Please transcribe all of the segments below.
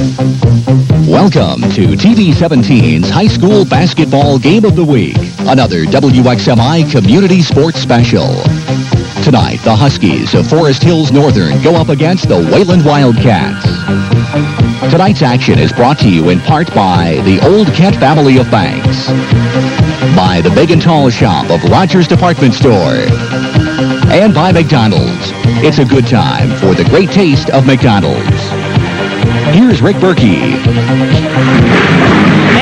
Welcome to TV 17's High School Basketball Game of the Week, another WXMI Community Sports Special. Tonight, the Huskies of Forest Hills Northern go up against the Wayland Wildcats. Tonight's action is brought to you in part by the Old Kent family of banks, by the Big and Tall shop of Rogers Department Store, and by McDonald's. It's a good time for the great taste of McDonald's. Here's Rick Berkey.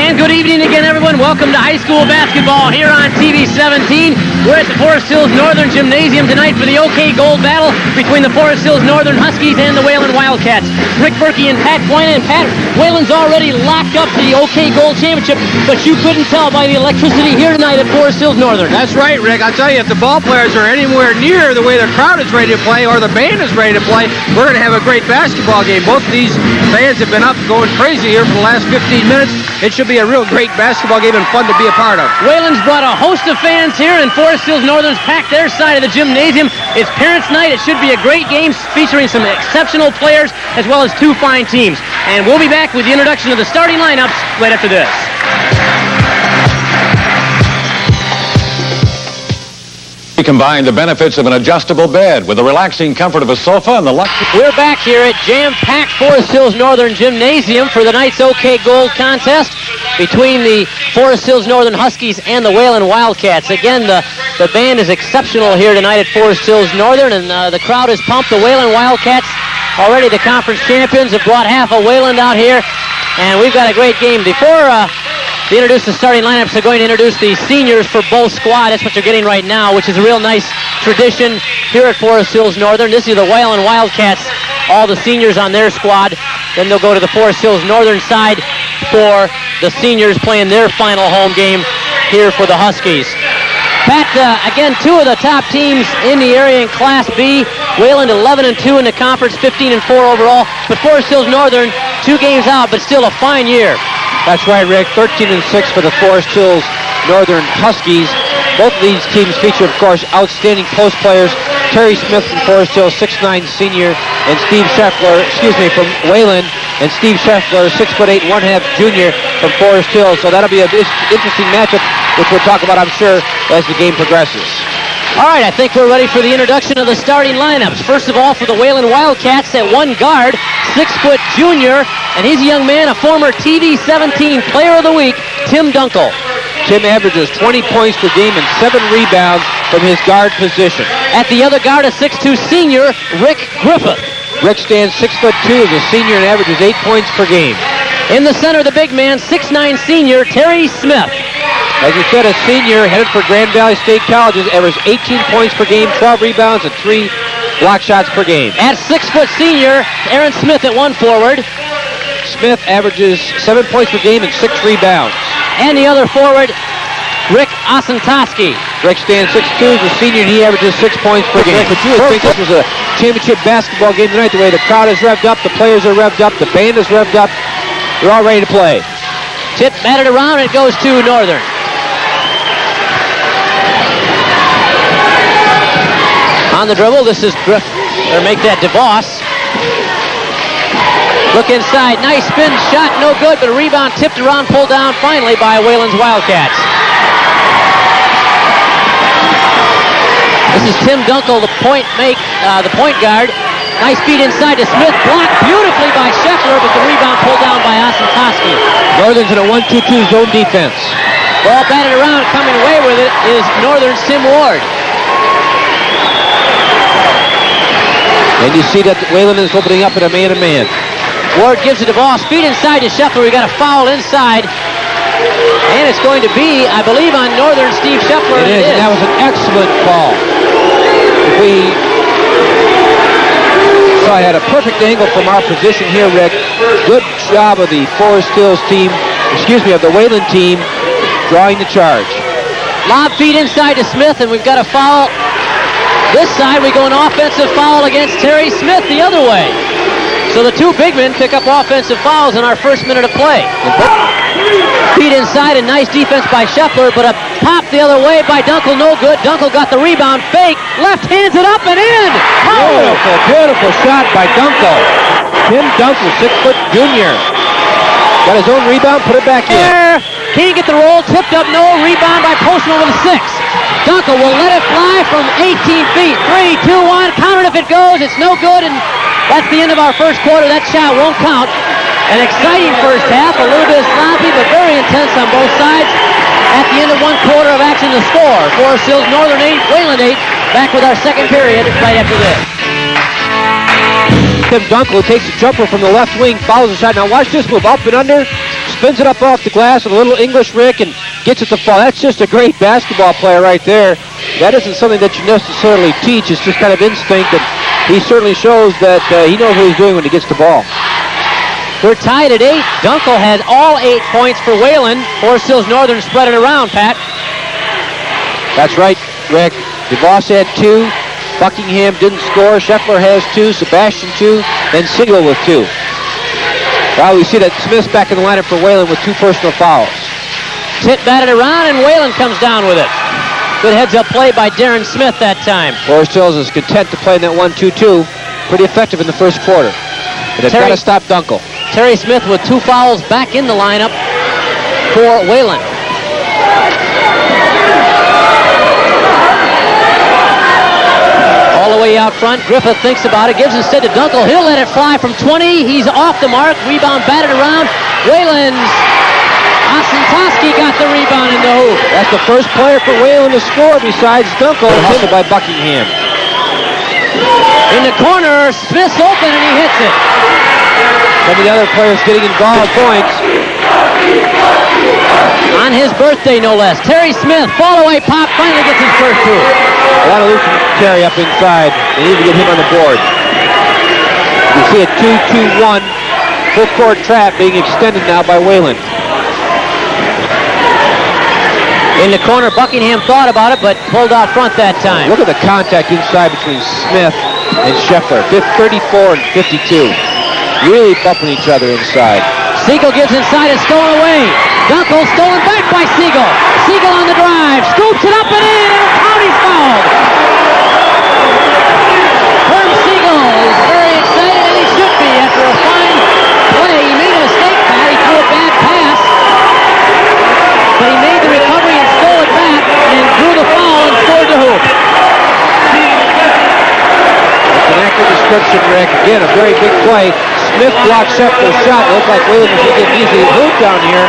And good evening again, everyone. Welcome to high school basketball here on TV 17. We're at the Forest Hills Northern Gymnasium tonight for the OK Gold battle between the Forest Hills Northern Huskies and the Wayland Wildcats. Rick Berkey and Pat Boyna. And Pat, Wayland's already locked up to the OK Gold Championship, but you couldn't tell by the electricity here tonight at Forest Hills Northern. That's right, Rick. I'll tell you, if the ball players are anywhere near the way the crowd is ready to play or the band is ready to play, we're going to have a great basketball game. Both of these fans have been up going crazy here for the last 15 minutes. It should be a real great basketball game and fun to be a part of. Wayland's brought a host of fans here, and Forest Hills Northern's packed their side of the gymnasium. It's Parents' Night. It should be a great game featuring some exceptional players as well as two fine teams. And we'll be back with the introduction of the starting lineups right after this. We combine the benefits of an adjustable bed with the relaxing comfort of a sofa and the luxury. We're back here at jam-packed Forest Hills Northern Gymnasium for the night's OK Gold contest between the Forest Hills Northern Huskies and the Wayland Wildcats. Again, the band is exceptional here tonight at Forest Hills Northern, and the crowd is pumped. The Wayland Wildcats, already the conference champions, have brought half of Wayland out here, and we've got a great game. Before they introduce the starting lineups, they're going to introduce the seniors for both squad. That's what you're getting right now, which is a real nice tradition here at Forest Hills Northern. This is the Wayland Wildcats, all the seniors on their squad. Then they'll go to the Forest Hills Northern side for the seniors playing their final home game here for the Huskies. Pat, again, two of the top teams in the area in Class B. Wayland 11-2 in the conference, 15-4 overall. But Forest Hills Northern, 2 games out, but still a fine year. That's right, Rick. 13-6 for the Forest Hills Northern Huskies. Both of these teams feature, of course, outstanding post players. Terry Smith from Forest Hills, 6'9" senior, and Steve Scheffler, from Wayland, and Steve Scheffler, 6'8", 1/2 junior from Forest Hills. So that'll be an interesting matchup, which we'll talk about, I'm sure, as the game progresses. All right, I think we're ready for the introduction of the starting lineups. First of all, for the Wayland Wildcats at one guard, 6-foot junior, and he's a young man, a former TV 17 Player of the Week, Tim Dunkel. Tim averages 20 points per game and 7 rebounds from his guard position. At the other guard, a 6'2 senior, Rick Griffith. Rick stands 6'2", is a senior, and averages 8 points per game. In the center, the big man, 6'9 senior, Terry Smith. As you said, a senior headed for Grand Valley State Colleges, averages 18 points per game, 12 rebounds, and 3 block shots per game. At 6-foot senior, Aaron Smith at one forward. Smith averages 7 points per game and 6 rebounds. And the other forward, Rick Osentoski. Rick stands 6'2", is a senior, and he averages 6 points per game. But you would think this was a championship basketball game tonight, the way the crowd is revved up, the players are revved up, the band is revved up. They're all ready to play. Tip batted around, and it goes to Northern. On the dribble, this is Griff, or make that DeVos. Look inside, nice spin shot, no good, but a rebound tipped around, pulled down finally by Wayland's Wildcats. This is Tim Dunkel, the point guard. Nice feed inside to Smith, blocked beautifully by Scheffler, but the rebound pulled down by Osentoski. Northern's in a 1-2-2 zone defense. Ball batted around, coming away with it is Northern's Tim Ward. And you see that Wayland is opening up in a man-to-man. Ward gives it to ball. Speed inside to Scheffler. We got a foul inside. And it's going to be, I believe, on Northern Steve Scheffler. It is. And that was an excellent ball. So I had a perfect angle from our position here, Rick. Good job of the Forest Hills team, of the Wayland team, drawing the charge. Lob feed inside to Smith, and we've got a foul. This side, we go an offensive foul against Terry Smith the other way. So the two big men pick up offensive fouls in our first minute of play. Feed inside, a nice defense by Scheffler, but a pop the other way by Dunkel, no good. Dunkel got the rebound, fake, left hands it up and in. Beautiful, beautiful shot by Dunkel. Tim Dunkel, 6-foot junior. Got his own rebound, put it back in. Can't get the roll, tipped up, no. Rebound by Postman with a 6. Dunkel will let it fly from 18 feet. 3, 2, 1. Count it if it goes. It's no good, and that's the end of our first quarter. That shot won't count. An exciting first half, a little bit sloppy, but very intense on both sides. At the end of one quarter of action, the score. Forest Hills Northern 8, Wayland 8. Back with our second period right after this. Tim Dunkel takes a jumper from the left wing, follows the shot. Now watch this move, up and under, spins it up off the glass with a little English Rick and gets it to fall. That's just a great basketball player right there. That isn't something that you necessarily teach. It's just kind of instinct, and he certainly shows that he knows what he's doing when he gets the ball. We're tied at 8. Dunkel has all 8 points for Wayland. Forest Hills Northern spread it around, Pat. That's right, Rick. DeVos had 2. Buckingham didn't score. Scheffler has 2. Sebastian 2. Then Siegel with 2. Well, we see that Smith's back in the lineup for Wayland with 2 personal fouls. Tit batted around, and Wayland comes down with it. Good heads-up play by Darren Smith that time. Forest Hills is content to play in that 1-2-2. Pretty effective in the first quarter. And they've got to stop Dunkel. Terry Smith with 2 fouls back in the lineup for Wayland. All the way out front, Griffith thinks about it, gives instead to Dunkel. He'll let it fly from 20. He's off the mark. Rebound batted around. Wayland's Osentoski got the rebound in the hoop. That's the first player for Wayland to score besides Dunkel, hustled by Buckingham. In the corner, Smith's open and he hits it. Some of the other players getting involved points. On his birthday, no less. Terry Smith, fall away pop, finally gets his first 2. A lot of loosen Terry up inside. They need to get him on the board. You see a 2-2-1 full court trap being extended now by Wayland. In the corner, Buckingham thought about it, but pulled out front that time. Look at the contact inside between Smith and Scheffler. 34 and 52. Really bumping each other inside. Siegel gives inside and stolen away. Dunkel stolen back by Siegel. Siegel on the drive. Scoops it up and in, and County's fouled. Herm Siegel is very excited, and he should be after a fine play. He made a mistake, Pat. He threw a bad pass. But he made the recovery and stole it back and drew the foul and scored the hoop. That's an accurate description, Rick. Again, a very big play. Smith blocked Scheffler's shot. It looked like Wayland was going to get an easy hoop down here.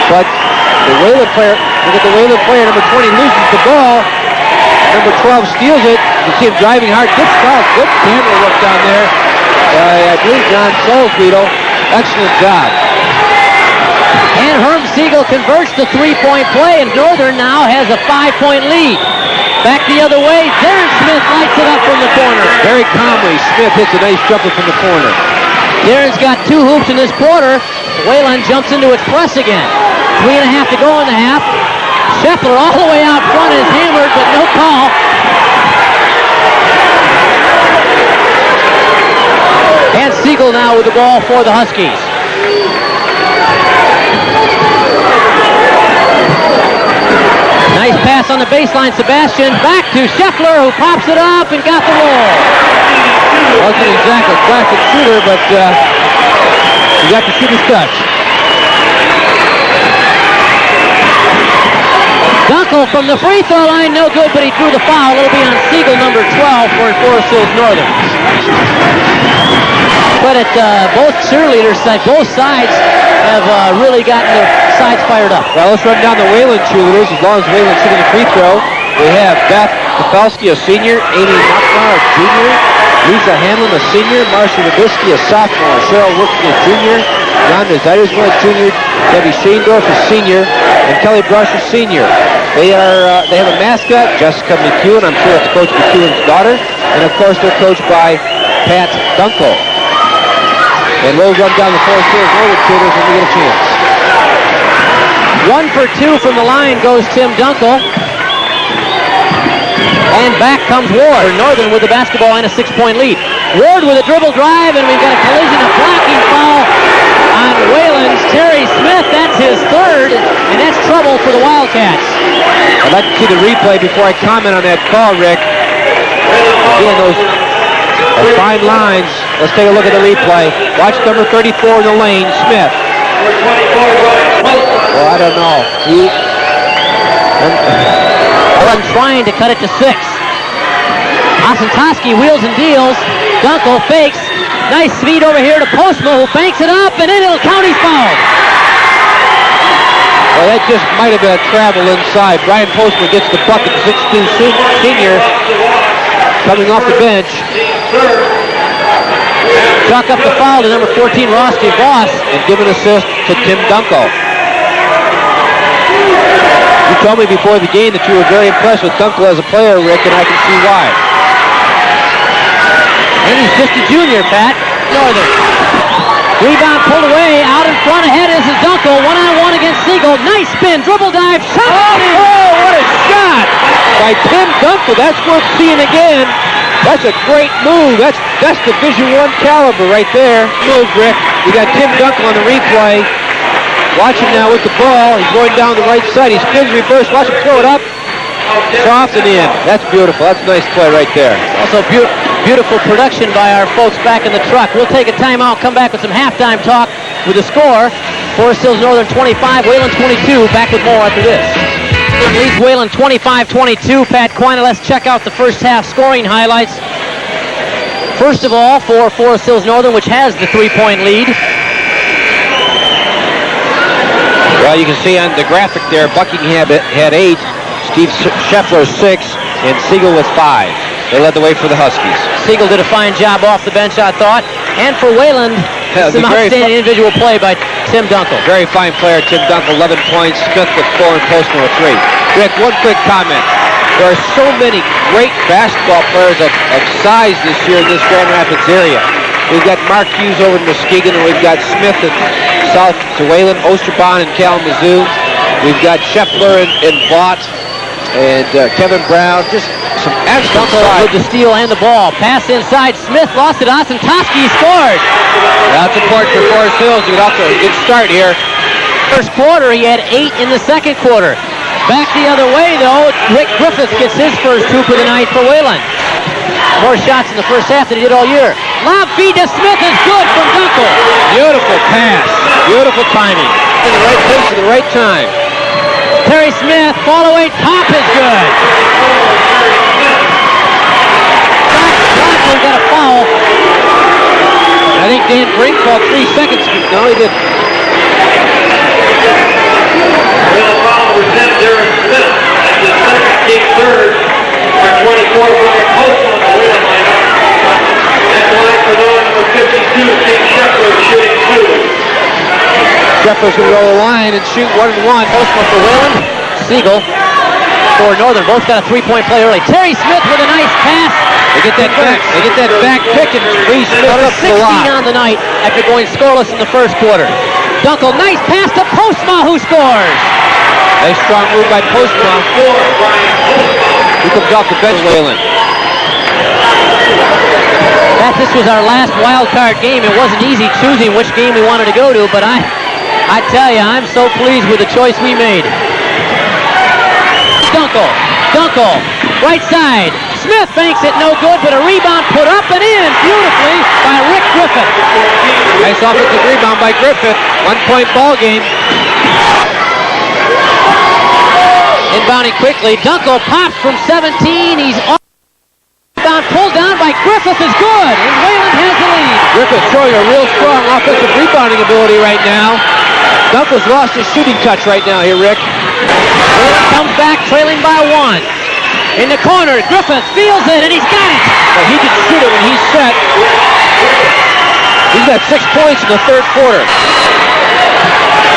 But the Wayland player, look at the Wayland player, number 20 loses the ball. Number 12 steals it. You see him driving hard. Good foul. Good camera look down there. I believe John Solfito. Excellent job. And Herm Siegel converts the 3-point play, and Northern now has a 5-point lead. Back the other way, Darren Smith lights it up from the corner. Very calmly, Smith hits a nice jumper from the corner. Darren's got 2 hoops in this quarter. Wayland jumps into its press again. 3.5 to go in the half. Scheffler all the way out front is hammered, but no call. And Siegel now with the ball for the Huskies. Nice pass on the baseline, Sebastian. Back to Scheffler, who pops it up and got the roll. Wasn't exactly a classic shooter, but he got the shooter's touch. Dunkel from the free throw line, no good, but he threw the foul. It'll be on Siegel, number 12, for Forest Hills Northern. Credit both cheerleaders, both sides have really gotten their sides fired up. Well, let's run down the Wayland cheerleaders. As long as Wayland's shooting a free throw, we have Beth Kafalski, a senior, Amy Mockmar, a junior, Lisa Hanlon, a senior, Marcia Nabisky, a sophomore, Cheryl Workman, a junior, Rhonda Zeidersma, a junior, Debbie Shaendorf, a senior, and Kelly Brush, a senior. They have a mascot, Jessica McEwen. I'm sure it's Coach McEwen's daughter, and of course they're coached by Pat Dunkel. And we'll run down the Forest Hills Northern cheerleaders when we get a chance. 1 for 2 from the line goes Tim Dunkel. And back comes Ward. Northern with the basketball and a 6-point lead. Ward with a dribble drive, and we've got a collision, a blocking foul on Wayland's Terry Smith. That's his 3rd, and that's trouble for the Wildcats. I'd like to see the replay before I comment on that call, Rick. Again, those are fine lines. Let's take a look at the replay. Watch number 34 in the lane, Smith. Well, I don't know. Welland trying to cut it to 6. Osentoski wheels and deals. Dunkel fakes. Nice speed over here to Postma, who banks it up, and then it'll count. He's fouled. Well, that just might have been a travel inside. Brian Postma gets the bucket, 6'2" senior, coming off the bench. Chalk up the foul to number 14, Ross DeVos. And give an assist to Tim Dunkel. You told me before the game that you were very impressed with Dunkel as a player, Rick, and I can see why. And he's just a junior, Pat. Northern. Rebound pulled away. Out in front ahead is Dunkel. One-on-one against Siegel. Nice spin. Dribble dive. Shot. Oh, what a shot by Tim Dunkel. That's worth seeing again. That's a great move. That's Division I caliber right there. Move, Rick. We got Tim Dunkel on the replay. Watch him now with the ball. He's going down the right side. He spins reverse. Watch him throw it up. Soft and in. That's beautiful. That's a nice play right there. Also beautiful production by our folks back in the truck. We'll take a timeout, come back with some halftime talk with the score. Forest Hills Northern 25, Wayland 22. Back with more after this. Leads Wayland 25-22. Pat Quina, let's check out the first half scoring highlights. First of all, for Forest Hills Northern, which has the 3-point lead. Well, you can see on the graphic there, Buckingham had 8, Steve Scheffler 6, and Siegel with 5. They led the way for the Huskies. Siegel did a fine job off the bench, I thought. And for Wayland, some outstanding individual play by Tim Dunkel. Very fine player, Tim Dunkel, 11 points. Smith with 4 and Postman with 3. Rick, one quick comment. There are so many great basketball players of size this year in this Grand Rapids area. We've got Mark Hughes over in Muskegon, and we've got Smith in south to Wayland, Osterbahn in Kalamazoo. We've got Scheffler in Vaught, and Kevin Brown. Just some excellent with the steal and the ball. Pass inside. Smith lost it. Osentoski scored. That's important for Forest Hills to get off to a good start here. First quarter, he had 8 in the second quarter. Back the other way, though, Rick Griffith gets his first hoop of the night for Wayland. More shots in the first half than he did all year. Lob feed to Smith is good from Dunkel. Beautiful pass. Beautiful timing. In the right place at the right time. Terry Smith, fall away, pop is good. Dunkel got a foul. I think Dan Brink called 3 seconds. No, he didn't. Well, foul present Darren Smith at the second team third. Our 24 Robert Post on the Wayland lineup. Next line for those number 52, Steve Scheffler shooting 2. Scheffler's going to go to the line and shoot 1 and 1. Postman for Wayland. Siegel for Northern. Both got a 3-point play early. Terry Smith with a nice pass. They get that back pick and free Smith up the 16 line. on the night after going scoreless in the first quarter. Dunkel, nice pass to Postma, who scores. Nice strong move by Postma. He comes off the bench, Wayland. Pat, this was our last wild card game. It wasn't easy choosing which game we wanted to go to, but I tell you, I'm so pleased with the choice we made. Dunkel, right side. Smith banks it, no good, but a rebound put up and in beautifully by Rick Griffith. Nice offensive rebound by Griffith. 1-point ball game. Inbounding quickly. Dunkel pops from 17. He's off. Rebound pulled down by Griffith is good, and Wayland has the lead. Griffith showing a real strong offensive rebounding ability right now. Dunkel's lost his shooting touch right now here, Rick. Wayland comes back trailing by 1. In the corner, Griffith feels it, and he's got it. Well, he can shoot it when he's set. He's got 6 points in the third quarter.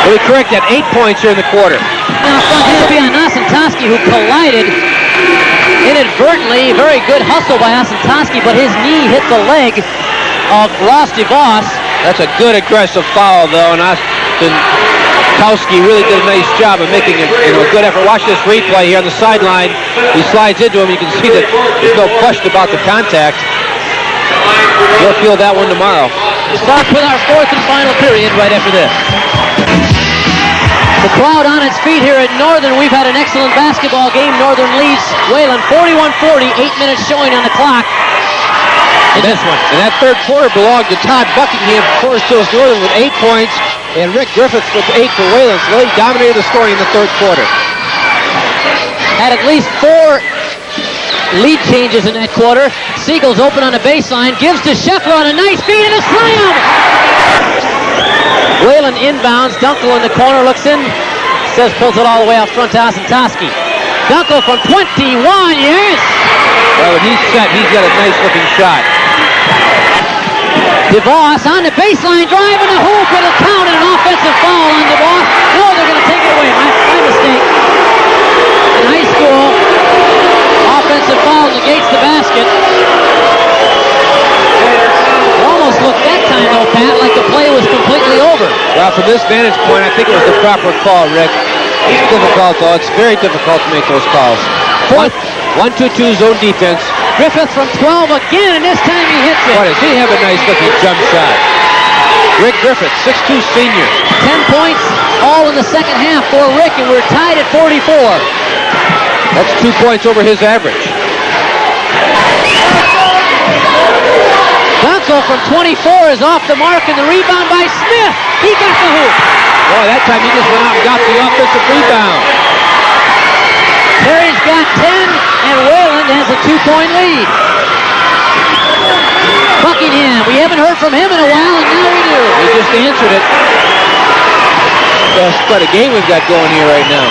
We'll be correct at 8 points here in the quarter. Now, it'll be on Osentoski, who collided inadvertently. Very good hustle by Osentoski, but his knee hit the leg of Ross DeVos. That's a good aggressive foul, though, and Osentoski really did a nice job of making a good effort. Watch this replay here on the sideline. He slides into him. You can see that there's no question about the contact. We'll feel that one tomorrow. We'll start with our fourth and final period right after this. The crowd on its feet here at Northern. We've had an excellent basketball game. Northern leads Wayland 41-40. 8 minutes showing on the clock. in this one. And that third quarter belonged to Todd Buckingham for Forest Hills Northern with 8 points, and Rick Griffith with 8 for Wayland. So they dominated the scoring in the third quarter. Had at least 4 lead changes in that quarter. Siegel's open on the baseline, gives to Scheffler on a nice feed and a slam! Wayland inbounds, Dunkel in the corner, looks in, says pulls it all the way out front to Osentoski. Dunkel from 21, yes! Well, when he's set, he's got a nice looking shot. DeVos on the baseline, driving the hoop, it'll count, and an offensive foul on DeVos. No, they're going to take it away, my mistake. In high school, offensive foul negates the basket. It almost looked that time, though, Pat, like the play was completely over. Well, from this vantage point, I think it was the proper call, Rick. It's difficult, though. It's very difficult to make those calls. 1-2-2 zone defense. Griffith from 12 again, and this time he hits it. Boy, does he have a nice looking jump shot. Rick Griffith, 6'2" senior. 10 points, all in the second half for Rick, and we're tied at 44. That's 2 points over his average. Dunkel from 24 is off the mark, and the rebound by Smith. He got the hoop. Boy, that time he just went out and got the offensive rebound. Terry's got 10, and Wayland has a 2-point lead. Buckingham, we haven't heard from him in a while, and now we do. He just answered it. That's quite a game we've got going here right now.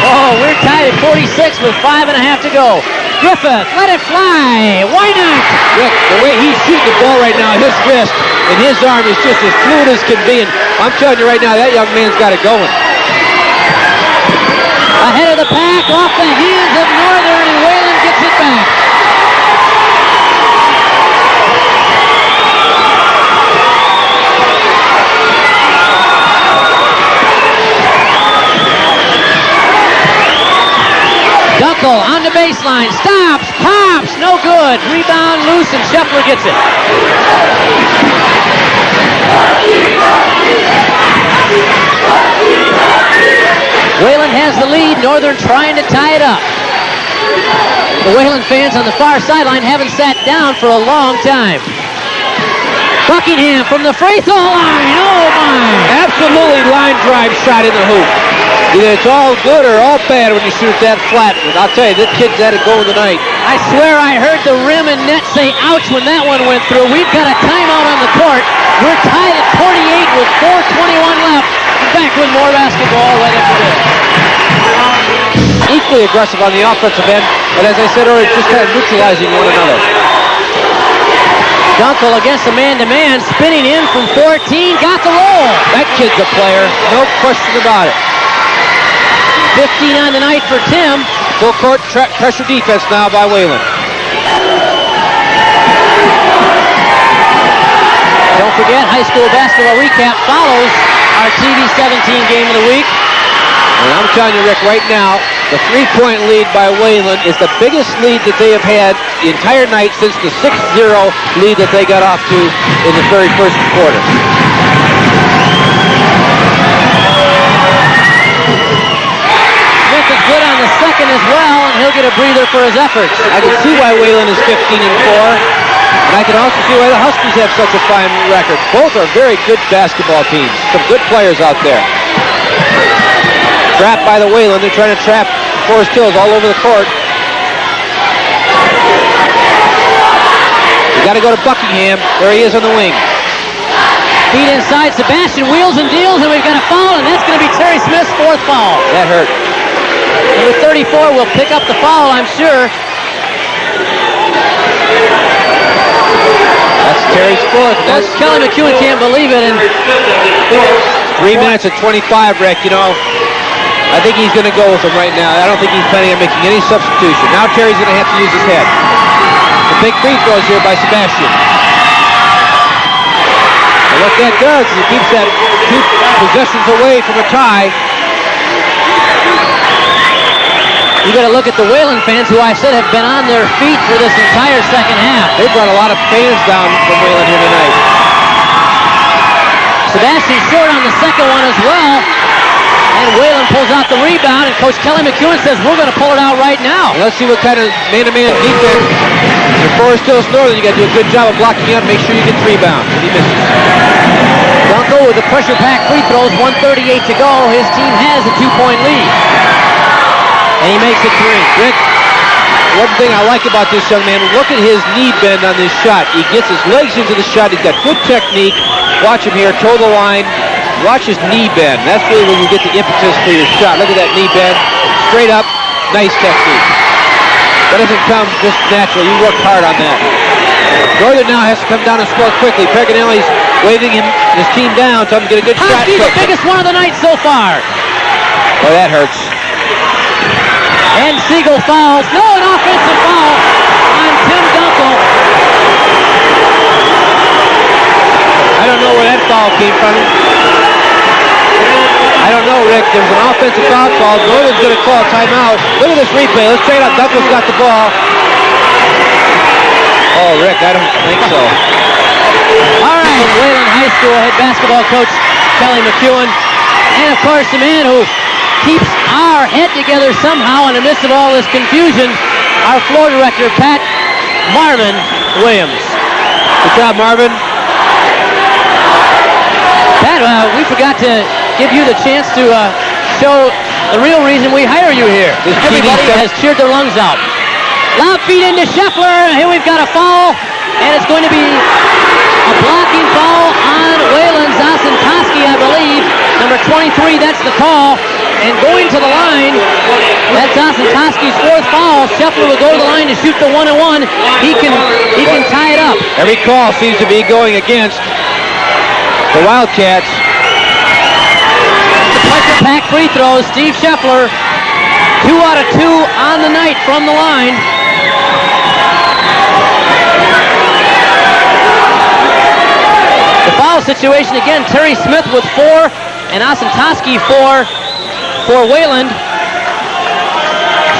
Oh, we're tied at 46 with 5.5 to go. Griffith, let it fly. Why not? Rick, the way he's shooting the ball right now, his wrist and his arm is just as fluid as can be. And I'm telling you right now, that young man's got it going. Ahead of the pack, off the hands of Northern, and Wayland gets it back. Dunkel on the baseline, stops, pops, no good. Rebound loose, and Scheffler gets it. Wayland has the lead, Northern trying to tie it up. The Wayland fans on the far sideline haven't sat down for a long time. Buckingham from the free throw line, oh my! Absolutely line drive shot in the hoop. Either it's all good or all bad when you shoot that flat. And I'll tell you, this kid's had it going tonight. I swear I heard the rim and net say ouch when that one went through. We've got a timeout on the court. We're tied at 48 with 4:21 left. Back with more basketball right after this. Equally aggressive on the offensive end, but as I said earlier, just kind of neutralizing one another. Dunkel against the man-to-man, spinning in from 14, got the roll. That kid's a player, no question about it. 15 on the night for Tim. Full court pressure defense now by Wayland. Don't forget, high school basketball recap follows our TV 17 game of the week. And I'm telling you, Rick, right now, the 3-point lead by Wayland is the biggest lead that they have had the entire night since the 6-0 lead that they got off to in the very first quarter. Smith is good on the second as well, and he'll get a breather for his efforts. I can see why Wayland is 15-4. And I can also see why the Huskies have such a fine record. Both are very good basketball teams. Some good players out there. Trapped by the Wayland. They're trying to trap Forest Hills all over the court. You got to go to Buckingham. There he is on the wing. Feet inside, Sebastian wheels and deals, and we've got a foul, and that's going to be Terry Smith's 4th foul. That hurt. Number 34 will pick up the foul, I'm sure. That's Terry's 4th. That's Kelly McEwen can't believe it. And 3 minutes and 25, Rick. You know, I think he's going to go with him right now. I don't think he's planning on making any substitution. Now Terry's going to have to use his head. The big free throws here by Sebastian. And what that does is it keeps that 2 possessions away from a tie. You got to look at the Wayland fans, who I said have been on their feet for this entire second half. They brought a lot of fans down from Wayland here tonight. Sebastian short on the second one as well. And Whalen pulls out the rebound, and Coach Kelly McEwen says, we're going to pull it out right now. Let's see what kind of man-to-man defense. For Forest Hills Northern, you got to do a good job of blocking out, make sure you get the rebound. And he misses. Bronco with the pressure-packed free throws, 1:38 to go. His team has a 2-point lead. And he makes it 3. Rick, one thing I like about this young man, look at his knee bend on this shot. He gets his legs into the shot. He's got good technique. Watch him here, toe the line. Watch his knee bend. That's really when you get the impetus for your shot. Look at that knee bend. Straight up, nice technique. That doesn't come just natural. You worked hard on that. Northern now has to come down and score quickly. Peganelli's waving his team down, so I'm going to get a good shot. Husky, the biggest one of the night so far. Oh, that hurts. And Siegel fouls. No, an offensive foul on Tim Dunkel. I don't know where that foul came from. I don't know, Rick. There was an offensive foul called. Northern's going to call a timeout. Look at this replay. Let's check it out. Dunkel's got the ball. Oh, Rick, I don't think so. All right, Wayland High School head basketball coach Kelly McEwen. And, of course, the man who keeps our head together somehow in the midst of all this confusion, our floor director, Pat Marvin Williams. Good job, Marvin. Pat, we forgot to give you the chance to show the real reason we hire you here. Everybody has cheered their lungs out. Loud feed into Scheffler. Here we've got a foul, and it's going to be a blocking foul on Wayland Zasentowski, I believe. Number 23, that's the call. And going to the line, that's Zasentowski's 4th foul. Scheffler will go to the line to shoot the 1-and-1. He can tie it up. Every call seems to be going against the Wildcats. The pressure-packed free throws. Steve Scheffler, 2 out of 2 on the night from the line. The foul situation again, Terry Smith with 4 and Osentowski for Wayland.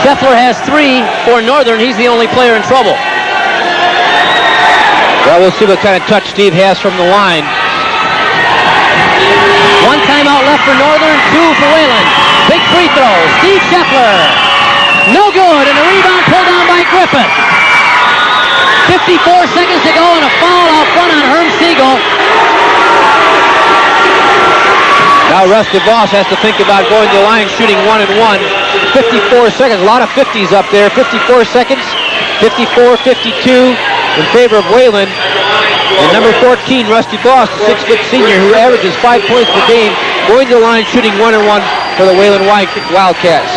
Scheffler has 3 for Northern. He's the only player in trouble. Well, we'll see what kind of touch Steve has from the line. 1 timeout left for Northern, 2 for Wayland. Big free throw, Steve Scheffler. No good, and a rebound pulled down by Griffith. 54 seconds to go, and a foul out front on Herm Siegel. Now Rusty Voss has to think about going to the line, shooting 1-and-1. 54 seconds, a lot of 50s up there. 54 seconds, 54, 52 in favor of Wayland. And number 14, Rusty Voss, the 6-foot senior who averages 5 points per game, going to the line, shooting 1-and-1 for the Wayland Wildcats.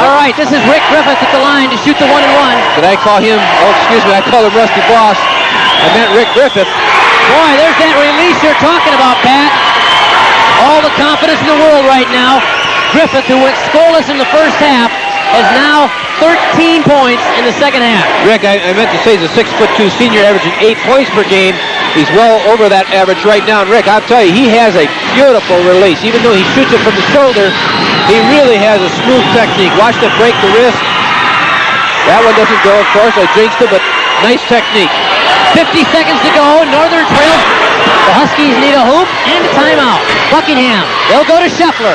All right, this is Rick Griffith at the line to shoot the 1-and-1. Did I call him? Oh, excuse me, I called him Rusty Voss. I meant Rick Griffith. Boy, there's that release you're talking about, Pat. All the confidence in the world right now. Griffith, who went scoreless in the first half, has now 13 points in the second half. Rick, I meant to say he's a 6'2" senior averaging 8 points per game. He's well over that average right now. And Rick, I'll tell you, he has a beautiful release. Even though he shoots it from the shoulder, he really has a smooth technique. Watch them break the wrist. That one doesn't go, of course. I jinxed it, but nice technique. 50 seconds to go. Northern trails. The Huskies need a hoop and a timeout. Buckingham. They'll go to Scheffler.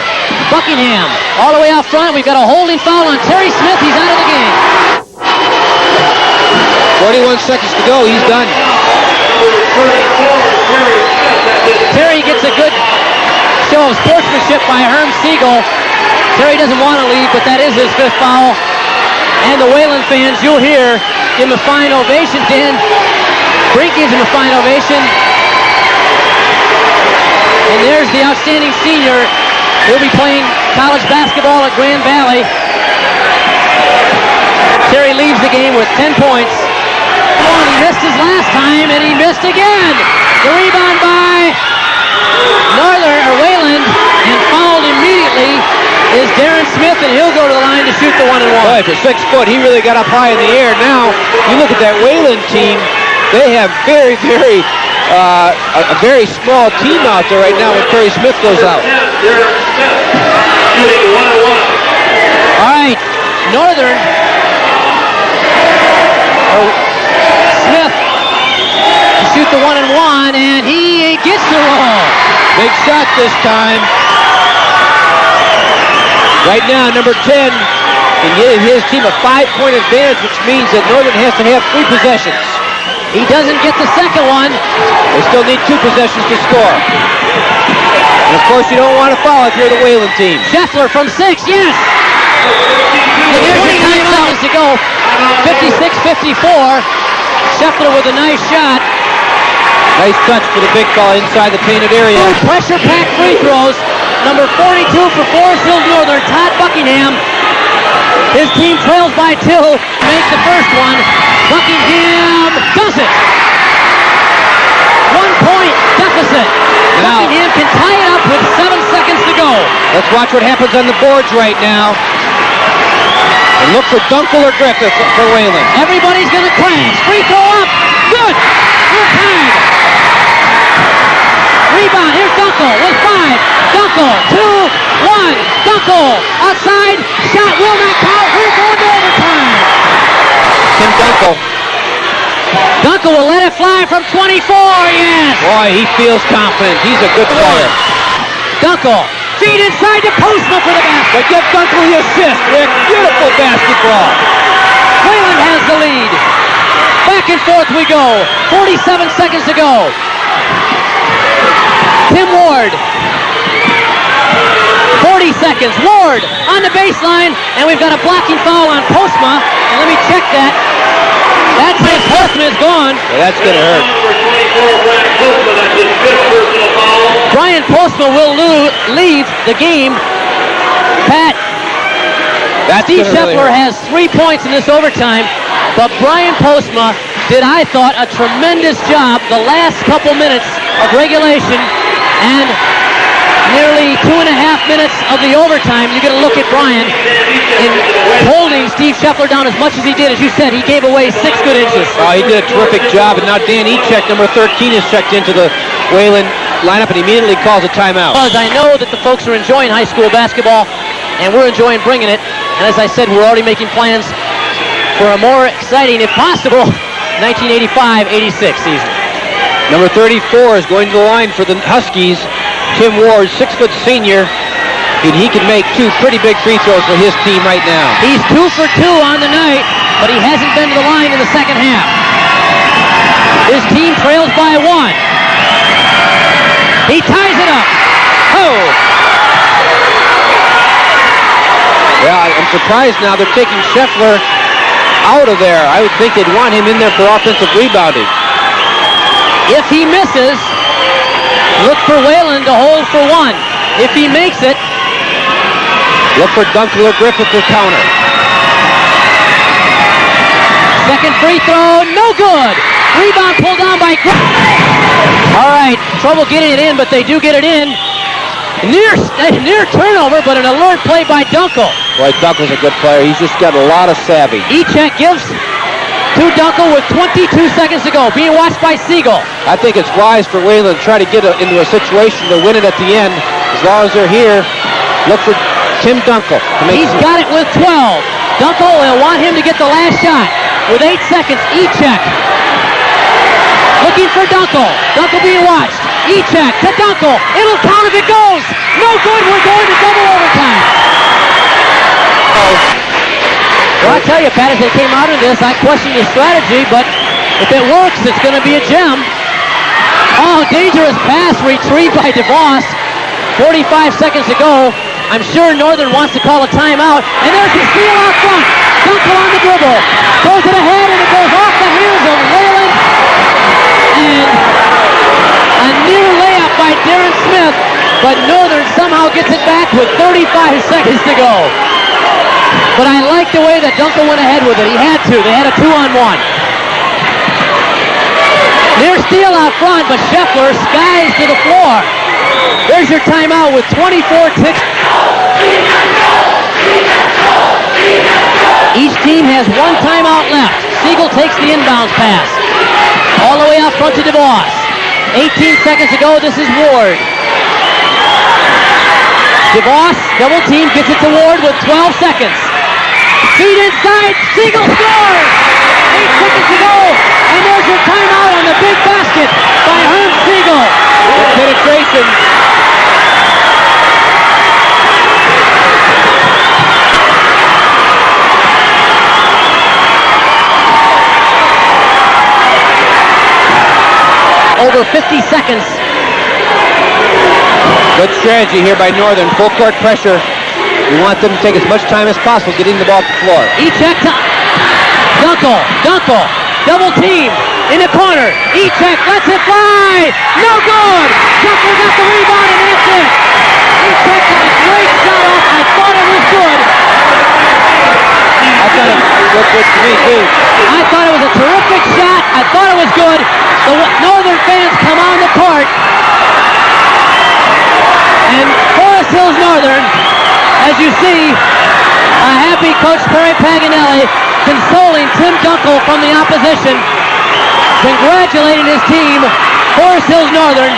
Buckingham all the way out front. We've got a holding foul on Terry Smith. He's out of the game. 41 seconds to go. He's done. Terry gets a good show of sportsmanship by Herm Siegel. Terry doesn't want to leave, but that is his 5th foul. And the Wayland fans, you'll hear, give him a fine ovation. Dan Brink gives him a fine ovation. And there's the outstanding senior. He'll be playing college basketball at Grand Valley. Terry leaves the game with 10 points. Oh, and he missed his last time, and he missed again. The rebound by Wayland, and fouled immediately is Darren Smith, and he'll go to the line to shoot the 1-and-1. Boy, for 6 foot, he really got up high in the air. Now, you look at that Wayland team, they have a very small team out there right now when Terry Smith goes out. All right, Northern. Smith shoot the 1-and-1, and he gets the roll. Big shot this time. Right now, number 10 can give his team a 5-point advantage, which means that Northern has to have 3 possessions. He doesn't get the second one. They still need 2 possessions to score. And of course, you don't want to foul if you're the Wayland team. Scheffler from 6, yes! And there's 29 seconds to go. 56-54. Scheffler with a nice shot. Nice touch for the big fella inside the painted area. 2 pressure-packed free throws. Number 42 for Forest Hills Northern, Todd Buckingham. His team trails by 2. Make the first one. Buckingham does it. 1-point deficit. Now, Buckingham can tie it up with 7 seconds to go. Let's watch what happens on the boards right now. And look for Dunkel or Griffith for Wayland. Everybody's going to crash. Free throw up. Good. We're tied. Rebound. Here's Dunkel with 5. Dunkel. 2-1. Dunkel. Outside. Shot will not count. We're going to overtime. Tim Dunkel. Dunkel will let it fly from 24. Yes. Boy, he feels confident. He's a good player. Dunkel. Feed inside to Postma for the basket. But give Dunkel the assist, Rick. Beautiful basketball. Wayland has the lead. Back and forth we go. 47 seconds to go. Tim Ward. 40 seconds. Ward on the baseline, and we've got a blocking foul on Postma. And let me check that. That's it. Postma is gone. Yeah, that's going to hurt. Brian Postma will leave the game. Pat, Steve Scheffler has 3 points in this overtime, but Brian Postma did, I thought, a tremendous job the last couple minutes of regulation and nearly 2.5 minutes of the overtime. You're going to look at Brian in holding Steve Scheffler down as much as he did. As you said, he gave away 6 good inches. Oh, he did a terrific job. And now Dan Echek, number 13, is checked into the Wayland lineup and immediately calls a timeout. Because I know that the folks are enjoying high school basketball, and we're enjoying bringing it. And as I said, we're already making plans for a more exciting, if possible, 1985-86 season. Number 34 is going to the line for the Huskies. Tim Ward, 6-foot senior, and he can make 2 pretty big free throws for his team right now. He's 2 for 2 on the night, but he hasn't been to the line in the second half. His team trails by 1. He ties it up. Oh! Yeah, I'm surprised now they're taking Scheffler out of there. I would think they'd want him in there for offensive rebounding. If he misses, look for Wayland to hold for 1. If he makes it, look for Dunkel or Griffith to counter. Second free throw, no good. Rebound pulled down by Griffith. All right, trouble getting it in, but they do get it in. Near turnover, but an alert play by Dunkel. Boy, Dunkel's a good player. He's just got a lot of savvy. Echek gives to Dunkel with 22 seconds to go, being watched by Siegel. I think it's wise for Wayland to try to get into a situation to win it at the end. As long as they're here, look for Tim Dunkel. He's got it with 12. Dunkel will want him to get the last shot. With 8 seconds, Echek. Looking for Dunkel. Dunkel being watched. Echek to Dunkel. It'll count if it goes. No good. We're going to double overtime. Well, I tell you, Pat, as they came out of this, I questioned his strategy, but if it works, it's going to be a gem. Oh, dangerous pass retrieved by DeVos. 45 seconds to go. I'm sure Northern wants to call a timeout. And there's the steal out front. Dunkel on the dribble. Throws it ahead, and it goes off the hands of Wayland. And a near layup by Darren Smith, but Northern somehow gets it back with 35 seconds to go. But I like the way that Dunkel went ahead with it. He had to. They had a 2-on-1. Near steal out front, but Scheffler skies to the floor. There's your timeout with 24 ticks. Each team has 1 timeout left. Siegel takes the inbounds pass. All the way out front to DeVos. 18 seconds to go. This is Ward. DeVos, double team, gets it to Ward with 12 seconds. Feed inside. Siegel scores. 8 seconds to go. And there's your timeout on the big basket. over 50 seconds. Good strategy here by Northern. Full court pressure. We want them to take as much time as possible getting the ball to the floor. E-check to Dunkel. Double team in the corner. E-check lets it fly. No good. Dunkel got the rebound and that's it. E-check got a great shot off. I thought it was good. I thought it looked good to me too. I thought it was a terrific shot. I thought it was good. The Northern fans come on the court. And Forest Hills Northern, as you see, a happy Coach Perry Paganelli consoling Tim Dunkel from the opposition, congratulating his team, Forest Hills Northern,